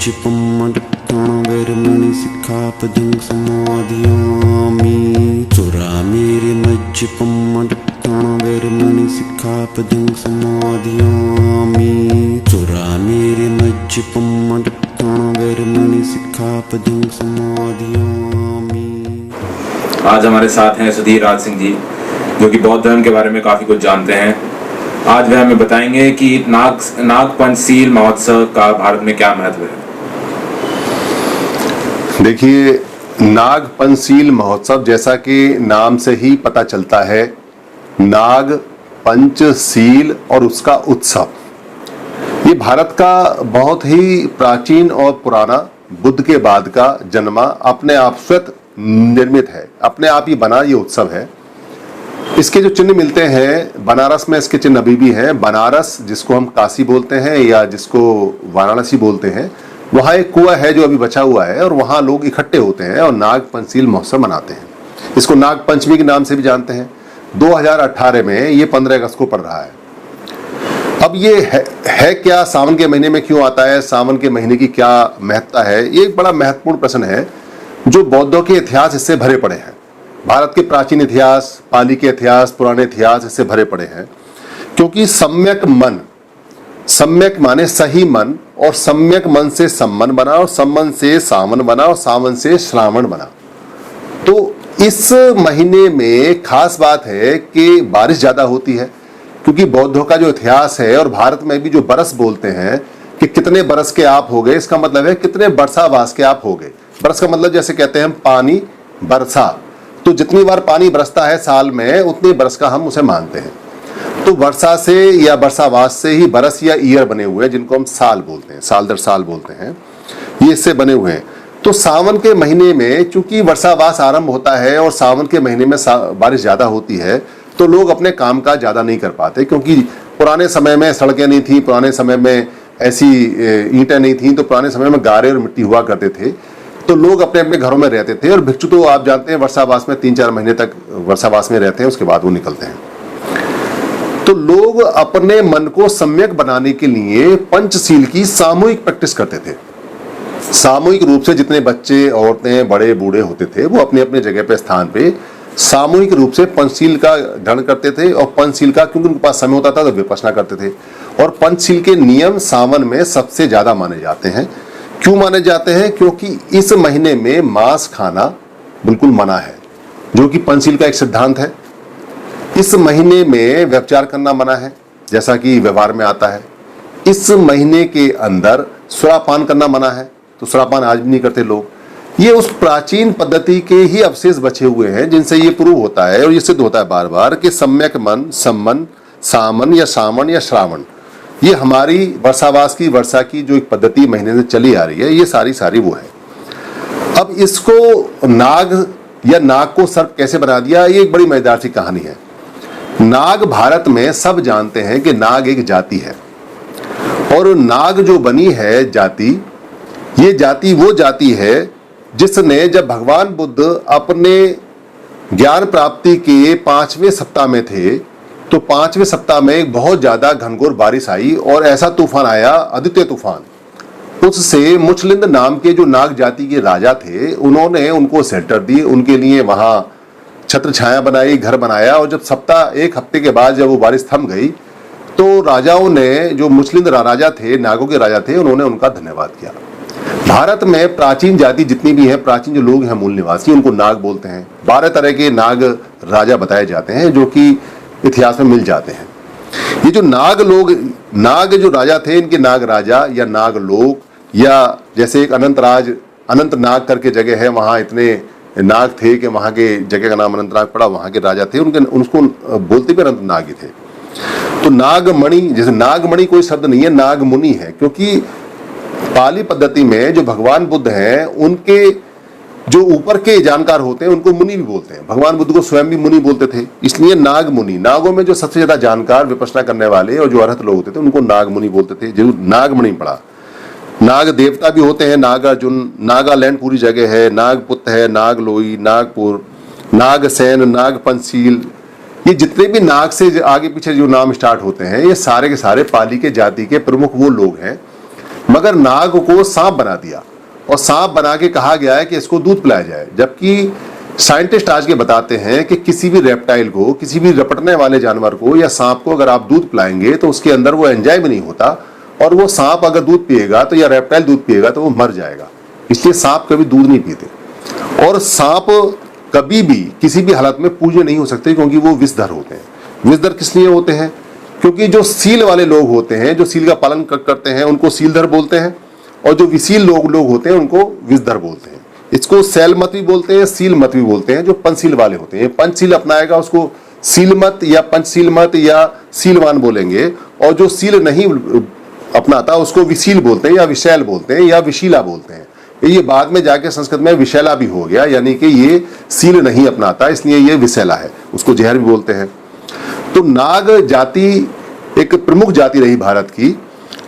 मज्जिपम्मटप्राणवैरमणि सिक्खापदं समाधियामि सुरामेरि मज्जिपम्मटप्राणवैरमणि सिक्खापदं समाधियामि सुरामेरि मज्जिपम्मटप्राणवैरमणि सिक्खापदं समाधियामि। आज हमारे साथ हैं सुधीर राज सिंह जी, जो कि बौद्ध धर्म के बारे में काफी कुछ जानते हैं। आज वे हमें बताएंगे कि नाग पंचशील महोत्सव का भारत में क्या महत्व है। देखिए, नाग पंचशील महोत्सव जैसा कि नाम से ही पता चलता है, नाग पंचशील और उसका उत्सव, ये भारत का बहुत ही प्राचीन और पुराना, बुद्ध के बाद का जन्मा, अपने आप स्वतः निर्मित है, अपने आप ही बना ये उत्सव है। इसके जो चिन्ह मिलते हैं बनारस में, इसके चिन्ह अभी भी हैं। बनारस जिसको हम काशी बोलते हैं या जिसको वाराणसी बोलते हैं, वहाँ एक कुआं है जो अभी बचा हुआ है और वहाँ लोग इकट्ठे होते हैं और नाग पंचशील महोत्सव मनाते हैं। इसको नाग पंचमी के नाम से भी जानते हैं। 2018 में ये 15 अगस्त को पड़ रहा है। अब ये है क्या, सावन के महीने में क्यों आता है, सावन के महीने की क्या महत्ता है, ये एक बड़ा महत्वपूर्ण प्रश्न है जो बौद्धों के इतिहास इससे भरे पड़े हैं। भारत के प्राचीन इतिहास, पाली के इतिहास, पुराने इतिहास इससे भरे पड़े हैं। क्योंकि सम्यक मन, सम्यक माने सही मन, और सम्यक मन से सम्मन बना, और सम्मन से सावन बना, और सावन से श्रावण बना। तो इस महीने में खास बात है कि बारिश ज्यादा होती है, क्योंकि बौद्धों का जो इतिहास है और भारत में भी जो बरस बोलते हैं कि कितने बरस के आप हो गए, इसका मतलब है कितने वर्षावास के आप हो गए। बरस का मतलब जैसे कहते हैं हम पानी बरसा, तो जितनी बार पानी बरसता है साल में, उतनी बरस का हम उसे मानते हैं। तो वर्षा से या वर्षावास से ही बरस या ईयर बने हुए हैं, जिनको हम साल बोलते हैं, साल दर साल बोलते हैं, ये इससे बने हुए हैं। तो सावन के महीने में चूंकि वर्षावास आरंभ होता है और सावन के महीने में बारिश ज्यादा होती है, तो लोग अपने काम काज ज्यादा नहीं कर पाते, क्योंकि पुराने समय में सड़कें नहीं थी, पुराने समय में ऐसी ईंटें नहीं थी, तो पुराने समय में गारे और मिट्टी हुआ करते थे। तो लोग अपने अपने घरों में रहते थे, और भिक्षु तो आप जानते हैं वर्षावास में 3-4 महीने तक वर्षावास में रहते हैं, उसके बाद वो निकलते हैं। तो लोग अपने मन को सम्यक बनाने के लिए पंचशील की सामूहिक प्रैक्टिस करते थे। सामूहिक रूप से जितने बच्चे, औरतें, बड़े बूढ़े होते थे, वो अपने अपने जगह पे, स्थान पे सामूहिक रूप से पंचशील का ग्रहण करते थे। और पंचशील का, क्योंकि उनके पास समय होता था, तो विपश्यना करते थे। और पंचशील के नियम सावन में सबसे ज्यादा माने जाते हैं। क्यों माने जाते हैं? क्योंकि इस महीने में मांस खाना बिल्कुल मना है, जो कि पंचशील का एक सिद्धांत है। इस महीने में व्यभिचार करना मना है, जैसा कि व्यवहार में आता है। इस महीने के अंदर सुरापान करना मना है, तो सुरापान आज भी नहीं करते लोग। ये उस प्राचीन पद्धति के ही अवशेष बचे हुए हैं, जिनसे ये प्रूव होता है और ये सिद्ध होता है बार बार कि सम्यक मन, सम्मन, सामन या सावन या श्रावण, ये हमारी वर्षावास की, वर्षा की जो एक पद्धति महीने से चली आ रही है, ये सारी वो है। अब इसको नाग या नाग को सर्प कैसे बना दिया, ये एक बड़ी मजेदार सी कहानी है। नाग, भारत में सब जानते हैं कि नाग एक जाति है, और नाग जो बनी है जाति, ये जाति वो जाति है जिसने, जब भगवान बुद्ध अपने ज्ञान प्राप्ति के 5वें सप्ताह में थे, तो 5वें सप्ताह में एक बहुत ज्यादा घनघोर बारिश आई और ऐसा तूफान आया, आदित्य तूफान। उससे मुचलिंद नाम के जो नाग जाति के राजा थे, उन्होंने उनको शेल्टर दी, उनके लिए वहां छत्र छाया बनाई, घर बनाया। और जब एक हफ्ते के बाद जब वो बारिश थम गई, तो राजाओं ने, जो मुचलिंद राजा थे, नागों के राजा थे, उन्होंने उनका धन्यवाद किया। भारत में प्राचीन जाति जितनी भी है, प्राचीन जो लोग हैं मूल निवासी, उनको नाग बोलते हैं। 12 तरह के नाग राजा बताए जाते हैं, जो कि इतिहास में मिल जाते हैं। ये जो नाग लोग, नाग जो राजा थे, इनके नाग राजा या नाग लोग, या जैसे एक अनंत नाग करके जगह है, वहां इतने नाग थे कि वहां के जगह का नाम अनंतनाग पड़ा, वहां के राजा थे, उनको बोलते भी अनंत नाग ही थे। तो नागमणि, जैसे नागमणि कोई शब्द नहीं है, नागमुनि है, क्योंकि पाली पद्धति में जो भगवान बुद्ध हैं, उनके जो ऊपर के जानकार होते हैं, उनको मुनि भी बोलते हैं। भगवान बुद्ध को स्वयं भी मुनि बोलते थे, इसलिए नाग मुनि, नागों में जो सबसे ज्यादा जानकार, विपश्यना करने वाले और जो अरहत लोग होते थे, उनको नाग मुनि बोलते थे। जो नागमणि पड़ा, नाग देवता भी होते हैं, नागार्जुन, नागालैंड पूरी जगह है, नागपुत है, नागलोई, नागपुर, नागसेन, नाग पंचशील, ये जितने भी नाग से आगे पीछे जो नाम स्टार्ट होते हैं, ये सारे के सारे पाली के जाति के प्रमुख वो लोग हैं मगर नाग को सांप बना दिया और सांप बना के कहा गया है कि इसको दूध पिलाया जाए, जबकि साइंटिस्ट आज के बताते हैं कि किसी भी रेप्टाइल को, किसी भी रपटने वाले जानवर को या सांप को अगर आप दूध पिलाएंगे तो उसके अंदर वो एंजाइम नहीं होता, और वो सांप अगर दूध पिएगा तो या रेप्टाइल दूध पिएगा तो वो मर जाएगा। इसलिए सांप कभी दूध नहीं पीते। और सांप कभी भी किसी भी हालत में पूज्य नहीं हो सकते, क्योंकि वो विषधर होते हैं। विषधर किस लिए होते हैं? क्योंकि जो सील वाले लोग होते हैं, जो सील का पालन करते हैं, उनको सीलधर बोलते हैं, और जो विशील लोग होते हैं उनको विषधर बोलते हैं। इसको सैलमत भी बोलते हैं, सीलमत भी बोलते हैं, जो पंचशील वाले होते हैं। पंचशील अपनाएगा उसको सीलमत या पंचशीलमत या सीलवान बोलेंगे, और जो सील नहीं अपनाता उसको विशील बोलते हैं या विशैल बोलते हैं या विशीला बोलते हैं। ये बाद में जाके संस्कृत में विशैला भी हो गया, यानी कि ये सील नहीं अपनाता इसलिए ये विशैला है, उसको जहर भी बोलते हैं। तो नाग जाति एक प्रमुख जाति रही भारत की,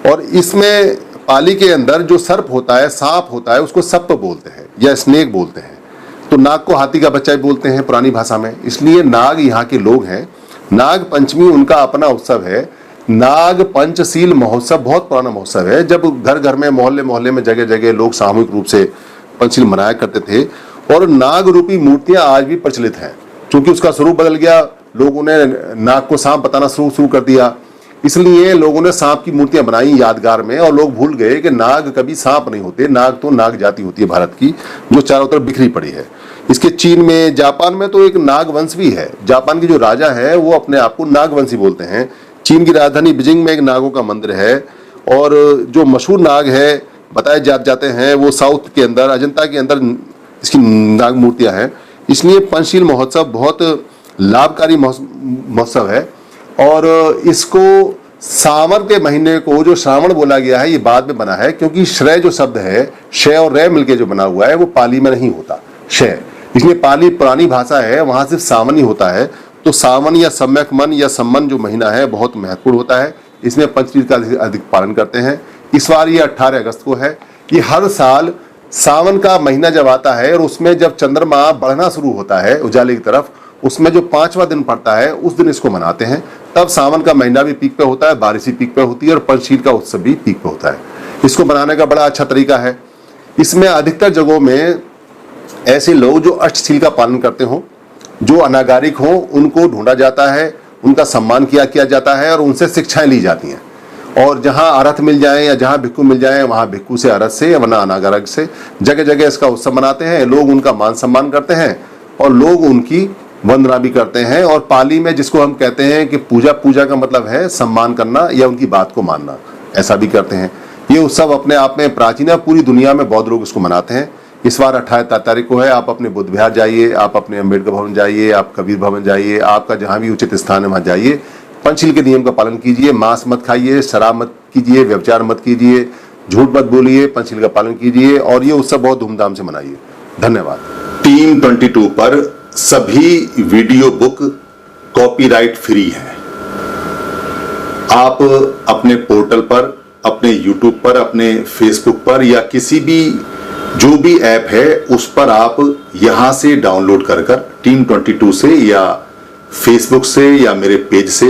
और इसमें पाली के अंदर जो सर्प होता है, सांप होता है, उसको सप्प बोलते हैं या स्नेक बोलते हैं। तो नाग को हाथी का बच्चा भी बोलते हैं पुरानी भाषा में, इसलिए नाग यहाँ के लोग हैं। नाग पंचमी उनका अपना उत्सव है। नाग पंचशील महोत्सव बहुत पुराना महोत्सव है, जब घर घर में, मोहल्ले मोहल्ले में, जगह जगह लोग सामूहिक रूप से पंचशील मनाया करते थे। और नाग रूपी मूर्तियां आज भी प्रचलित हैं। चूंकि उसका स्वरूप बदल गया, लोगों ने नाग को सांप बताना शुरू कर दिया, इसलिए लोगों ने सांप की मूर्तियां बनाई यादगार में, और लोग भूल गए कि नाग कभी सांप नहीं होते। नाग तो नाग जाति होती है भारत की, जो चारों तरफ बिखरी पड़ी है। इसके चीन में, जापान में तो एक नाग वंश भी है। जापान की जो राजा है वो अपने आप को नागवंशी बोलते हैं। चीन की राजधानी बीजिंग में एक नागों का मंदिर है, और जो मशहूर नाग है बताए जाते हैं वो साउथ के अंदर, अजंता के अंदर इसकी नाग मूर्तियां हैं। इसलिए पंचशील महोत्सव बहुत लाभकारी महोत्सव है। और इसको सावन के महीने को जो श्रावण बोला गया है, ये बाद में बना है, क्योंकि श्रय जो शब्द है, शय और रे मिलके जो बना हुआ है, वो पाली में नहीं होता शय, इसलिए पाली पुरानी भाषा है, वहां सिर्फ सावन ही होता है। तो सावन या सम्यक मन या सम्मन जो महीना है बहुत महत्वपूर्ण होता है। इसमें पंचशील का अधिक पालन करते हैं। इस बार ये 18 अगस्त को है। कि हर साल सावन का महीना जब आता है और उसमें जब चंद्रमा बढ़ना शुरू होता है उजाले की तरफ, उसमें जो 5वां दिन पड़ता है उस दिन इसको मनाते हैं। तब सावन का महीना भी पीक पे होता है, बारिश भी पीक पे होती है, और पंचशील का उत्सव भी पीक पे होता है। इसको मनाने का बड़ा अच्छा तरीका है। इसमें अधिकतर जगहों में ऐसे लोग जो अष्टशील का पालन करते हों, जो अनागारिक हों, उनको ढूंढा जाता है, उनका सम्मान किया जाता है, और उनसे शिक्षाएं ली जाती हैं। और जहां अरथ मिल जाए या जहां भिक्खु मिल जाए, वहां भिक्खु से, अरथ से, वरना अनागारिक से, जगह जगह इसका उत्सव मनाते हैं। लोग उनका मान सम्मान करते हैं और लोग उनकी वंदना भी करते हैं। और पाली में जिसको हम कहते हैं कि पूजा का मतलब है सम्मान करना या उनकी बात को मानना, ऐसा भी करते हैं। ये उत्सव अपने आप में प्राचीन है, पूरी दुनिया में बौद्ध लोग इसको मनाते हैं। इस बार 28 तारीख को है। आप अपने बुद्ध विहार जाइए, आप अपने अम्बेडकर भवन जाइए, आप कबीर भवन जाइए, आपका जहां भी उचित स्थान है वहां जाइए। पंचशील के नियम का पालन कीजिए, मांस मत खाइए, शराब मत कीजिए, व्यभिचार मत कीजिए, झूठ मत बोलिए, पंचशील का पालन कीजिए, और ये उत्सव बहुत धूमधाम से मनाइए। धन्यवाद। टीम 22 पर सभी वीडियो बुक कॉपीराइट फ्री है। आप अपने पोर्टल पर, अपने यूट्यूब पर, अपने फेसबुक पर या किसी भी जो भी ऐप है उस पर आप यहां से डाउनलोड कर टीम 22 से या फेसबुक से या मेरे पेज से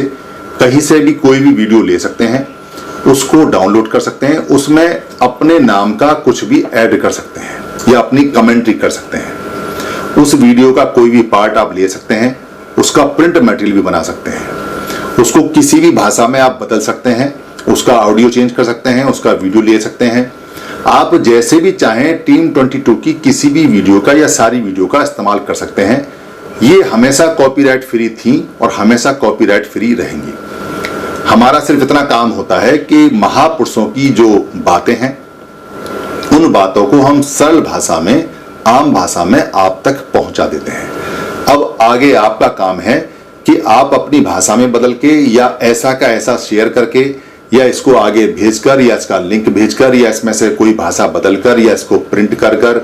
कहीं से भी कोई भी वीडियो ले सकते हैं, उसको डाउनलोड कर सकते हैं। उसमें अपने नाम का कुछ भी ऐड कर सकते हैं या अपनी कमेंट्री कर सकते हैं। उस वीडियो का कोई भी पार्ट आप ले सकते हैं, उसका प्रिंट मटेरियल भी बना सकते हैं, उसको किसी भी भाषा में आप बदल सकते हैं, उसका ऑडियो चेंज कर सकते हैं, उसका वीडियो ले सकते हैं। आप जैसे भी चाहें टीम 22 की किसी भी वीडियो का या सारी वीडियो का इस्तेमाल कर सकते हैं। ये हमेशा कॉपीराइट फ्री थी और हमेशा कॉपीराइट फ्री रहेंगी। हमारा सिर्फ इतना काम होता है कि महापुरुषों की जो बातें हैं उन बातों को हम सरल भाषा में, आम भाषा में आप तक पहुंचा देते हैं। अब आगे आपका काम है कि आप अपनी भाषा में बदल के या ऐसा का ऐसा शेयर करके या इसको आगे भेजकर या इसका लिंक भेजकर या इसमें से कोई भाषा बदलकर या इसको प्रिंट कर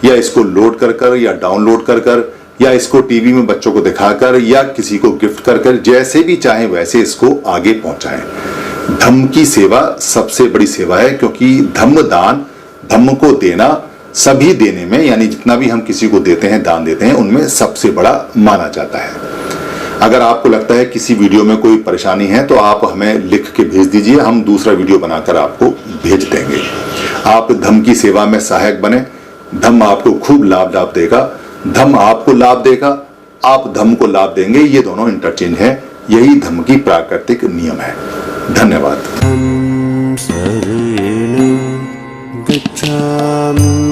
या इसको लोड कर या डाउनलोड कर या इसको टीवी में बच्चों को दिखाकर या किसी को गिफ्ट कर जैसे भी चाहे वैसे इसको आगे पहुंचाएं। धम्म की सेवा सबसे बड़ी सेवा है, क्योंकि धम्म दान, धम्म को देना सभी देने में, यानी जितना भी हम किसी को देते हैं, दान देते हैं, उनमें सबसे बड़ा माना जाता है। अगर आपको लगता है किसी वीडियो में कोई परेशानी है तो आप हमें लिख के भेज दीजिए, हम दूसरा वीडियो बनाकर आपको भेज देंगे। आप धम्म की सेवा में सहायक बने, धम्म आपको खूब लाभ देगा, धम्म आपको लाभ देगा, आप धम्म को लाभ देंगे, ये दोनों इंटरचेंज है। यही धम्म की प्राकृतिक नियम है। धन्यवाद। शरणं गच्छामि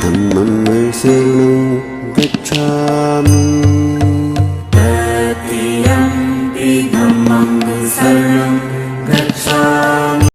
धम्मं शरणं